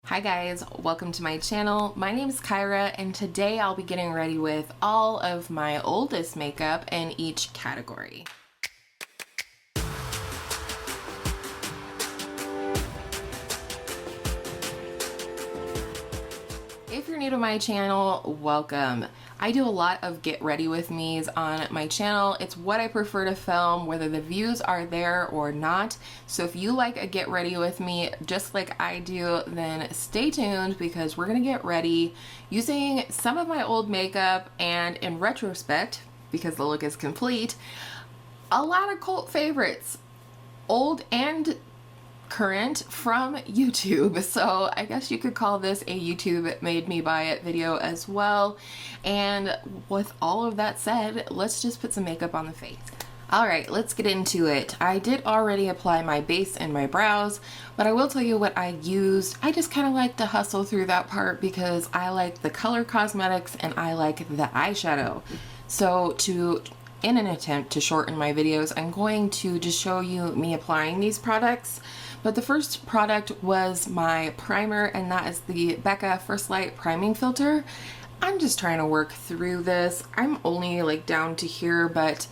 Hi guys, welcome to my channel. My name is Kyra and today I'll be getting ready with all of my oldest makeup in each category. If you're new to my channel, welcome. I do a lot of get ready with me's on my channel. It's what I prefer to film, whether the views are there or not. So if you like a get ready with me just like I do, then stay tuned because we're gonna get ready using some of my old makeup, and in retrospect, because the look is complete, a lot of cult favorites, old and current, from YouTube. So I guess you could call this a YouTube made me buy it video as well. And with all of that said, let's just put some makeup on the face. Alright, let's get into it. I did already apply my base and my brows, but I will tell you what I used. I just kind of like to hustle through that part because I like the color cosmetics and I like the eyeshadow. So in an attempt to shorten my videos, I'm going to just show you me applying these products. But the first product was my primer, and that is the BECCA First Light Priming Filter. I'm just trying to work through this. I'm only like down to here, but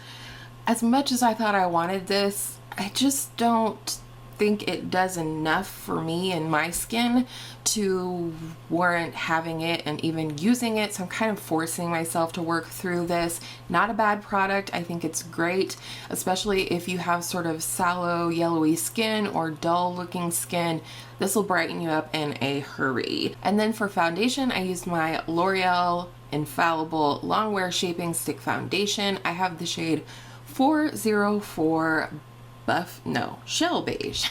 as much as I thought I wanted this, I just don't think it does enough for me and my skin to warrant having it and even using it. So I'm kind of forcing myself to work through this. Not a bad product. I think it's great, especially if you have sort of sallow, yellowy skin or dull looking skin. This will brighten you up in a hurry. And then for foundation, I used my L'Oreal Infallible Longwear Shaping Stick Foundation. I have the shade 404 Shell Beige.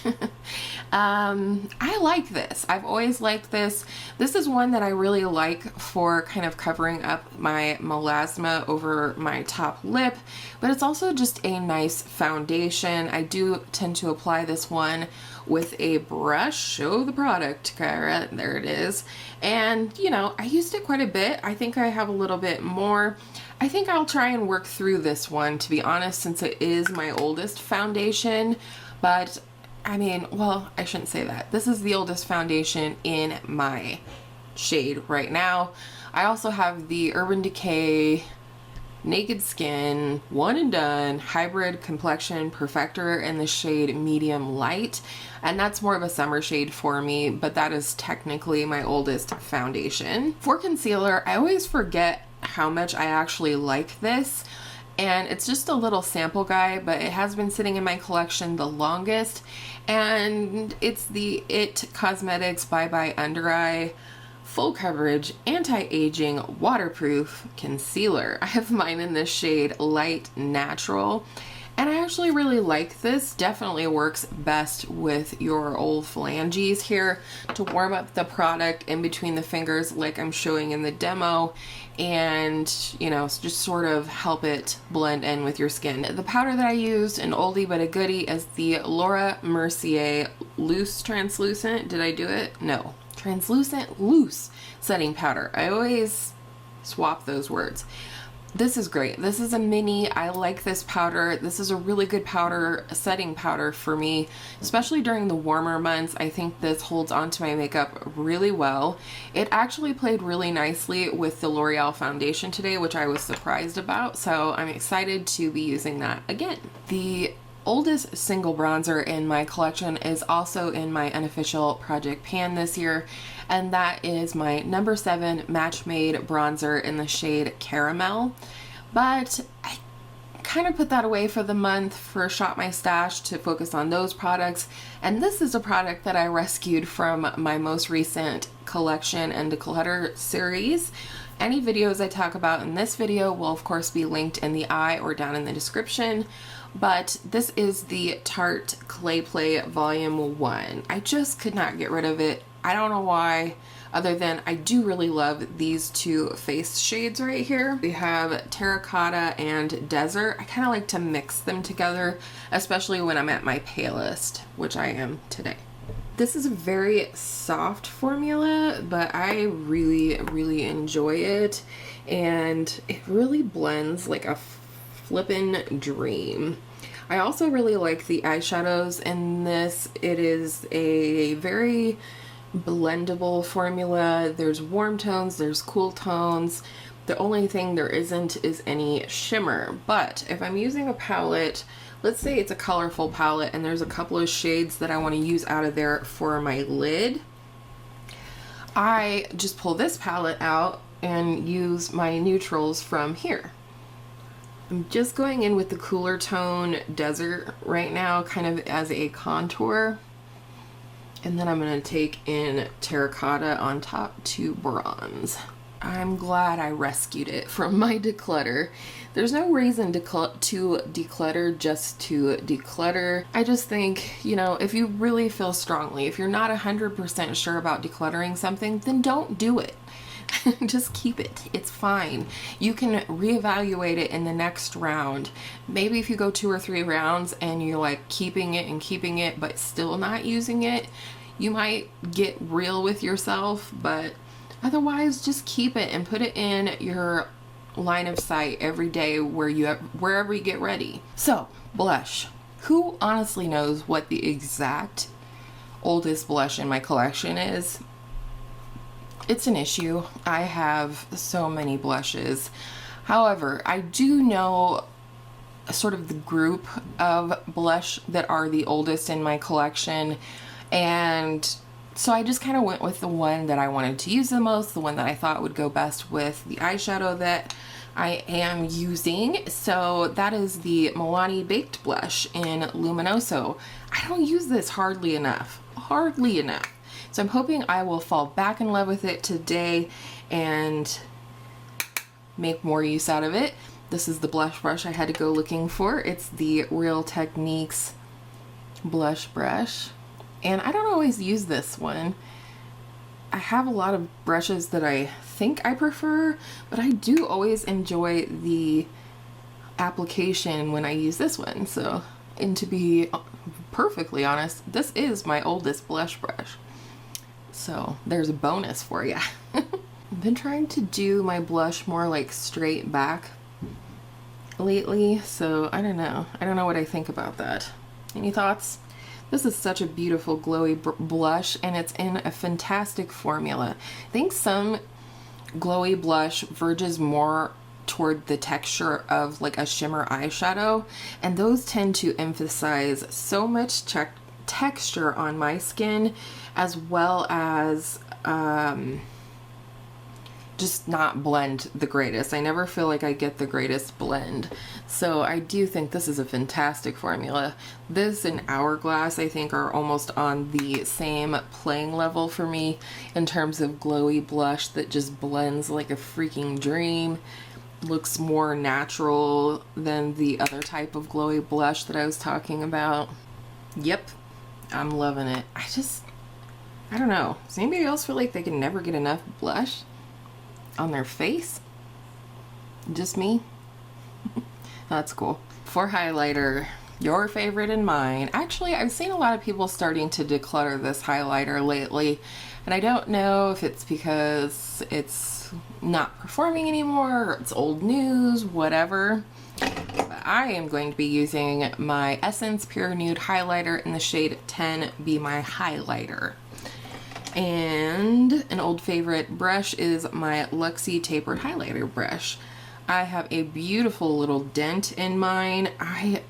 I like this. I've always liked this. This is one that I really like for kind of covering up my melasma over my top lip, but it's also just a nice foundation. I do tend to apply this one with a brush. Show the product, Kyra. There it is. And you know, I used it quite a bit. I think I have a little bit more. I think I'll try and work through this one, to be honest, since it is my oldest foundation. But I mean, well, I shouldn't say that. This is the oldest foundation in my shade right now. I also have the Urban Decay Naked Skin One and Done Hybrid Complexion Perfector in the shade Medium Light, and that's more of a summer shade for me, but that is technically my oldest foundation. For concealer, I always forget how much I actually like this, and it's just a little sample guide, but it has been sitting in my collection the longest, and it's the IT Cosmetics Bye Bye Under Eye Full Coverage Anti-Aging Waterproof Concealer. I have mine in this shade Light Natural, and I actually really like this. Definitely works best with your old phalanges here to warm up the product in between the fingers like I'm showing in the demo, and you know, just sort of help it blend in with your skin. The powder that I used, an oldie but a goodie, is the Laura Mercier Loose Translucent. Did I do it? No. Translucent Loose Setting Powder. I always swap those words. This is great. This is a mini. I like this powder. This is a really good powder, setting powder for me, especially during the warmer months. I think this holds onto my makeup really well. It actually played really nicely with the L'Oreal foundation today, which I was surprised about, so I'm excited to be using that again. The oldest single bronzer in my collection is also in my unofficial project pan this year, and that is my number 7 Match Made bronzer in the shade Caramel. But I kind of put that away for the month for Shop My Stash to focus on those products, and this is a product that I rescued from my most recent collection and declutter series. Any videos I talk about in this video will of course be linked in the eye or down in the description. But this is the Tarte Clay Play Volume 1. I just could not get rid of it. I don't know why, other than I do really love these two face shades right here. We have Terracotta and Desert. I kind of like to mix them together, especially when I'm at my palest, which I am today. This is a very soft formula, but I really enjoy it, and it really blends like a flippin' dream. I also really like the eyeshadows in this. It is a very blendable formula. There's warm tones, there's cool tones. The only thing there isn't is any shimmer. But if I'm using a palette, let's say it's a colorful palette and there's a couple of shades that I want to use out of there for my lid, I just pull this palette out and use my neutrals from here. I'm just going in with the cooler tone Desert right now, kind of as a contour. And then I'm going to take in Terracotta on top to bronze. I'm glad I rescued it from my declutter. There's no reason to declutter just to declutter. I just think, you know, if you really feel strongly, if you're not 100% sure about decluttering something, then don't do it. Just keep it. It's fine. You can reevaluate it in the next round. Maybe if you go 2 or 3 rounds and you're like keeping it but still not using it, you might get real with yourself, but otherwise just keep it and put it in your line of sight every day wherever you get ready. So, blush. Who honestly knows what the exact oldest blush in my collection is? It's an issue. I have so many blushes. However, I do know sort of the group of blush that are the oldest in my collection, and so I just kind of went with the one that I wanted to use the most, the one that I thought would go best with the eyeshadow that I am using. So that is the Milani Baked Blush in Luminoso. I don't use this hardly enough. So I'm hoping I will fall back in love with it today and make more use out of it. This is the blush brush I had to go looking for. It's the Real Techniques blush brush. And I don't always use this one. I have a lot of brushes that I think I prefer, but I do always enjoy the application when I use this one. So, and to be perfectly honest, this is my oldest blush brush. So there's a bonus for you. I've been trying to do my blush more like straight back lately, so I don't know. I don't know what I think about that. Any thoughts? This is such a beautiful glowy blush, and it's in a fantastic formula. I think some glowy blush verges more toward the texture of like a shimmer eyeshadow, and those tend to emphasize so much texture on my skin, as well as just not blend the greatest. I never feel like I get the greatest blend. So I do think this is a fantastic formula. This and Hourglass I think are almost on the same playing level for me in terms of glowy blush that just blends like a freaking dream. Looks more natural than the other type of glowy blush that I was talking about. Yep, I'm loving it. I don't know. Does anybody else feel like they can never get enough blush on their face? Just me? That's cool. For highlighter, your favorite and mine. Actually, I've seen a lot of people starting to declutter this highlighter lately, and I don't know if it's because it's not performing anymore or it's old news, whatever. But I am going to be using my Essence Pure Nude highlighter in the shade 10 Be My Highlighter. And an old favorite brush is my Luxie Tapered Highlighter brush. I have a beautiful little dent in mine. I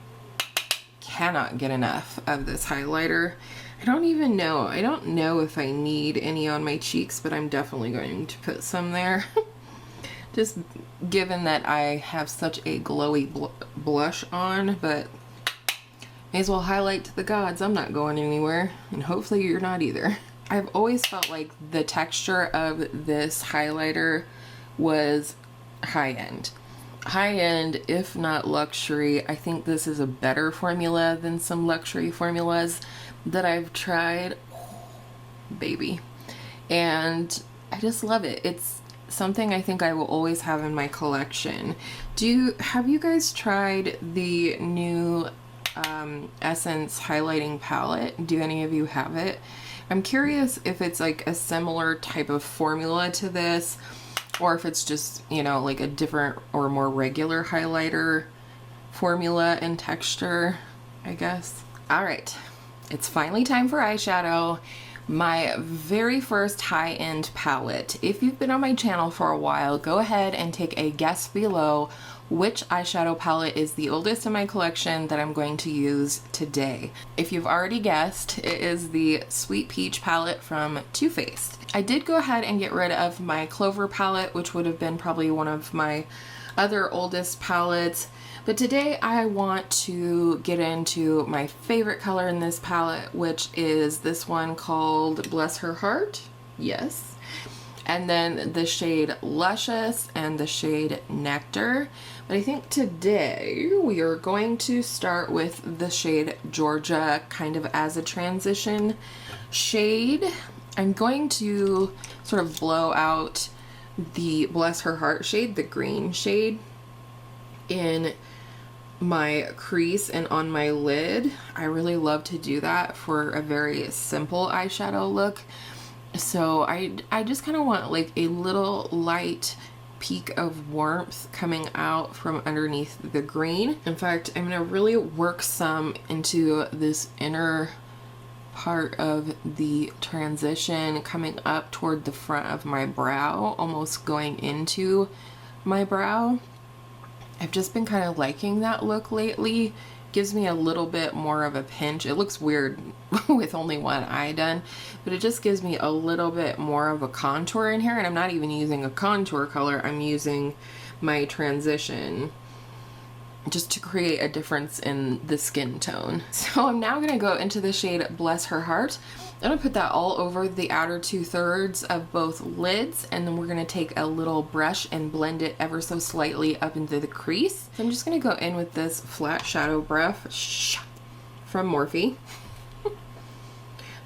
cannot get enough of this highlighter. I don't know if I need any on my cheeks, but I'm definitely going to put some there. Just given that I have such a glowy blush on, but may as well highlight to the gods. I'm not going anywhere, and hopefully you're not either. I've always felt like the texture of this highlighter was high-end. High-end, if not luxury. I think this is a better formula than some luxury formulas that I've tried. Oh, baby. And I just love it. It's something I think I will always have in my collection. Have you guys tried the new Essence highlighting palette? Do any of you have it? I'm curious if it's like a similar type of formula to this, or if it's just, you know, like a different or more regular highlighter formula and texture, I guess. All right, it's finally time for eyeshadow. My very first high-end palette. If you've been on my channel for a while, go ahead and take a guess below which eyeshadow palette is the oldest in my collection that I'm going to use today. If you've already guessed, it is the Sweet Peach palette from Too Faced. I did go ahead and get rid of my Clover palette, which would have been probably one of my other oldest palettes. But today I want to get into my favorite color in this palette, which is this one called Bless Her Heart. Yes. And then the shade Luscious and the shade Nectar. But I think today we are going to start with the shade Georgia, kind of as a transition shade. I'm going to sort of blow out the Bless Her Heart shade, the green shade, in my crease and on my lid. I really love to do that for a very simple eyeshadow look. So I just kind of want like a little light peak of warmth coming out from underneath the green. In fact, I'm gonna really work some into this inner part of the transition coming up toward the front of my brow, almost going into my brow. I've just been kind of liking that look lately. Gives me a little bit more of a pinch. It looks weird with only one eye done, but it just gives me a little bit more of a contour in here. And I'm not even using a contour color. I'm using my transition just to create a difference in the skin tone. So I'm now gonna go into the shade Bless Her Heart. I'm gonna put that all over the outer 2/3 of both lids, and then we're gonna take a little brush and blend it ever so slightly up into the crease. So I'm just gonna go in with this flat shadow brush from Morphe.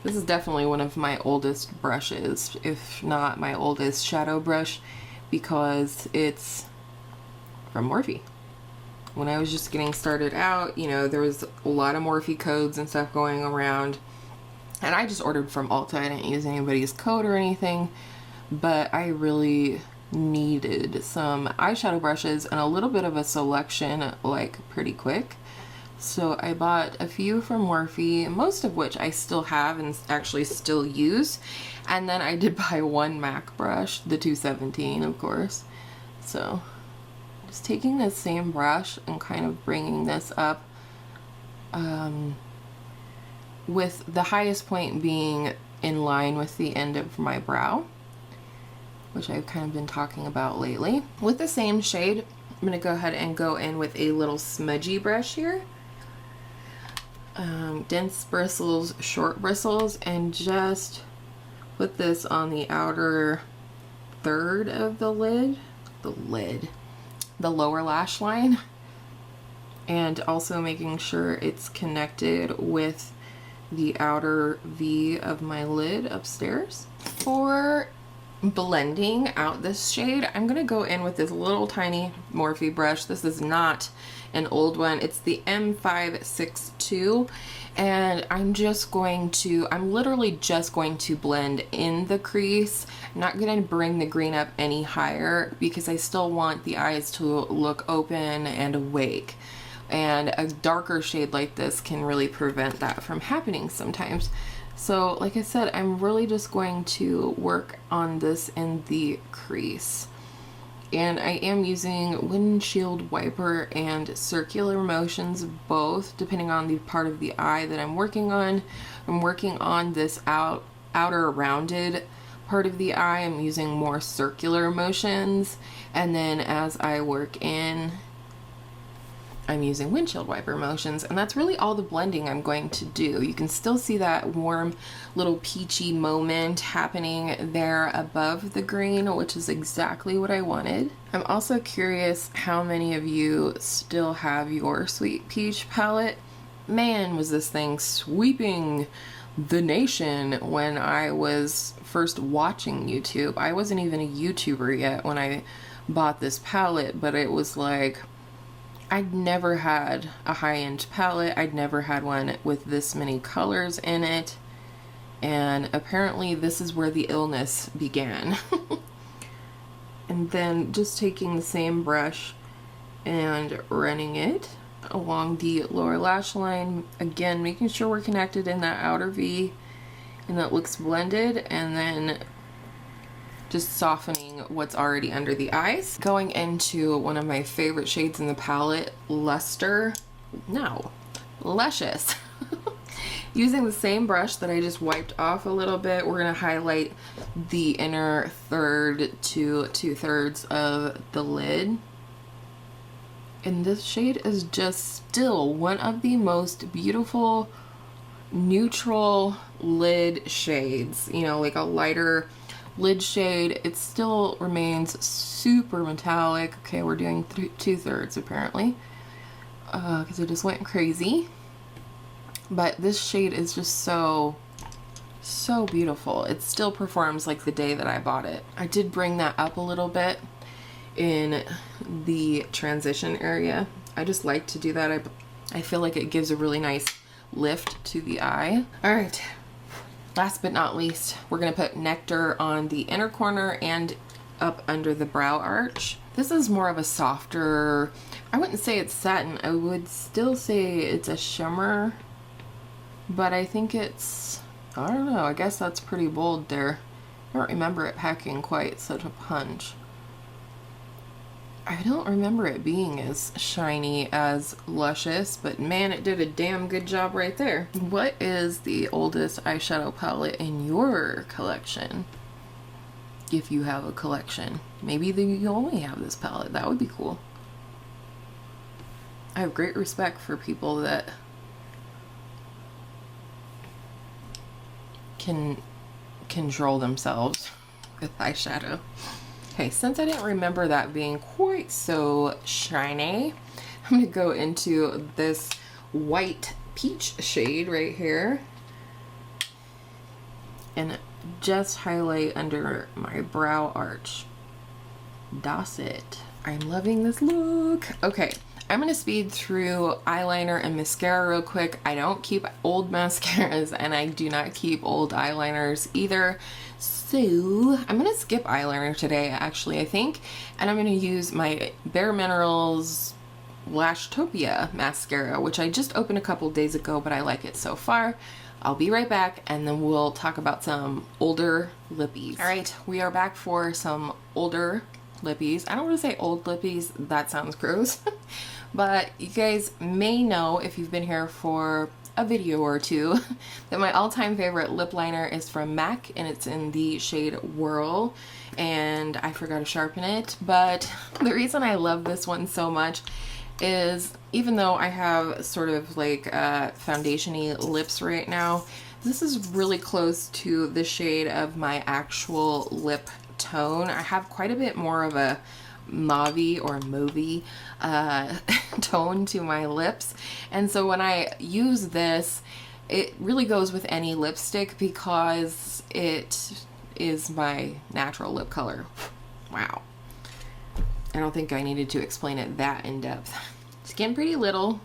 This is definitely one of my oldest brushes, if not my oldest shadow brush, because it's from Morphe. When I was just getting started out, you know, there was a lot of Morphe codes and stuff going around. And I just ordered from Ulta. I didn't use anybody's code or anything. But I really needed some eyeshadow brushes and a little bit of a selection, like, pretty quick. So I bought a few from Morphe, most of which I still have and actually still use. And then I did buy one MAC brush, the 217, of course. So just taking this same brush and kind of bringing this up, with the highest point being in line with the end of my brow, which I've kind of been talking about lately. With the same shade, I'm going to go ahead and go in with a little smudgy brush here. Dense bristles, short bristles, and just put this on the outer third of the lid, the lower lash line, and also making sure it's connected with the outer V of my lid upstairs. For blending out this shade, I'm gonna go in with this little tiny Morphe brush. This is not an old one. It's the M562, and I'm literally just going to blend in the crease. I'm not gonna bring the green up any higher because I still want the eyes to look open and awake. And a darker shade like this can really prevent that from happening sometimes. So like I said, I'm really just going to work on this in the crease. And I am using windshield wiper and circular motions, both depending on the part of the eye that I'm working on. I'm working on this outer rounded part of the eye. I'm using more circular motions. And then as I work in, I'm using windshield wiper motions, and that's really all the blending I'm going to do. You can still see that warm little peachy moment happening there above the green, which is exactly what I wanted. I'm also curious how many of you still have your Sweet Peach palette. Man, was this thing sweeping the nation when I was first watching YouTube. I wasn't even a YouTuber yet when I bought this palette, but it was like, I'd never had a high-end palette. I'd never had one with this many colors in it. And apparently this is where the illness began. And then just taking the same brush and running it along the lower lash line. Again, making sure we're connected in that outer V. and it looks blended, and then just softening what's already under the eyes. Going into one of my favorite shades in the palette, Luscious. Using the same brush that I just wiped off a little bit, we're gonna highlight the inner third to 2/3 of the lid. And this shade is just still one of the most beautiful neutral lid shades. You know, like a lighter lid shade. It still remains super metallic. Okay, we're doing 2/3 apparently, because I just went crazy. But this shade is just so beautiful. It still performs like the day that I bought it. I did bring that up a little bit in the transition area. I just like to do that. I feel like it gives a really nice lift to the eye. All right, last but not least, we're gonna put Nectar on the inner corner and up under the brow arch. This is more of a softer, I wouldn't say it's satin, I would still say it's a shimmer, but I think it's, I don't know, I guess that's pretty bold there. I don't remember it packing quite such a punch. I don't remember it being as shiny as Luscious, but man, it did a damn good job right there. What is the oldest eyeshadow palette in your collection? If you have a collection. Maybe you only have this palette. That would be cool. I have great respect for people that can control themselves with eyeshadow. Okay, since I didn't remember that being quite so shiny, I'm gonna go into this white peach shade right here and just highlight under my brow arch. That's it. I'm loving this look. Okay, I'm gonna speed through eyeliner and mascara real quick. I don't keep old mascaras and I do not keep old eyeliners either. So I'm gonna skip eyeliner today, actually, I think, and I'm gonna use my BareMinerals Lashtopia mascara, which I just opened a couple days ago, but I like it so far. I'll be right back, and then we'll talk about some older lippies. All right, we are back for some older lippies. I don't want to say old lippies, that sounds gross, but you guys may know, if you've been here for a video or two, that my all-time favorite lip liner is from MAC, and it's in the shade Whirl, and I forgot to sharpen it. But the reason I love this one so much is, even though I have sort of like foundation-y lips right now, this is really close to the shade of my actual lip tone. I have quite a bit more of a mauve-y or mauvey tone to my lips, and so when I use this, it really goes with any lipstick because it is my natural lip color. Wow, I don't think I needed to explain it that in depth. Skin Pretty Little,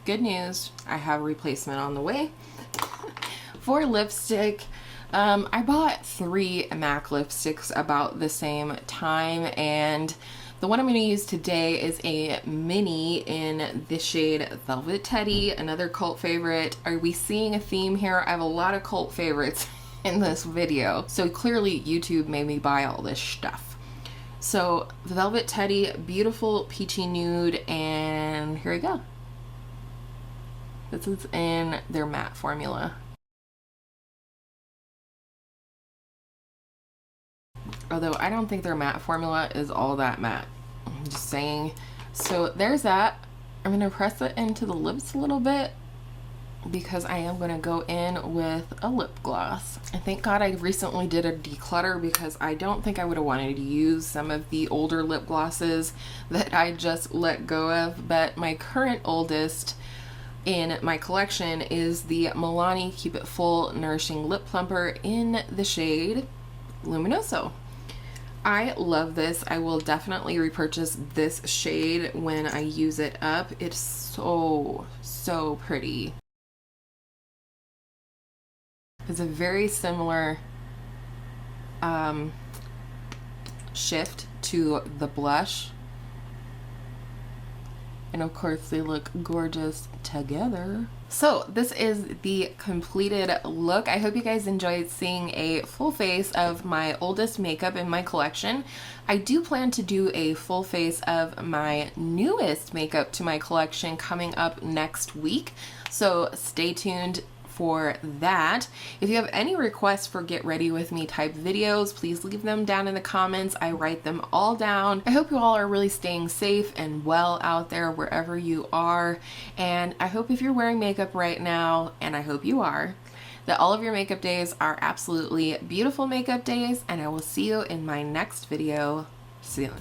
good news, I have a replacement on the way. For lipstick, I bought 3 MAC lipsticks about the same time, and the one I'm going to use today is a mini in the shade Velvet Teddy, another cult favorite. Are we seeing a theme here? I have a lot of cult favorites in this video, so clearly YouTube made me buy all this stuff. So the Velvet Teddy, beautiful peachy nude, and here we go. This is in their matte formula. Although I don't think their matte formula is all that matte. I'm just saying. So there's that. I'm going to press it into the lips a little bit because I am going to go in with a lip gloss. And thank God I recently did a declutter because I don't think I would have wanted to use some of the older lip glosses that I just let go of. But my current oldest in my collection is the Milani Keep It Full Nourishing Lip Plumper in the shade Luminoso. I love this. I will definitely repurchase this shade when I use it up. It's so pretty. It's a very similar shift to the blush, and of course they look gorgeous together. So this is the completed look. I hope you guys enjoyed seeing a full face of my oldest makeup in my collection. I do plan to do a full face of my newest makeup to my collection coming up next week, so stay tuned for that. If you have any requests for get ready with me type videos, please leave them down in the comments. I write them all down. I hope you all are really staying safe and well out there wherever you are, and I hope if you're wearing makeup right now, and I hope you are, that all of your makeup days are absolutely beautiful makeup days, and I will see you in my next video soon.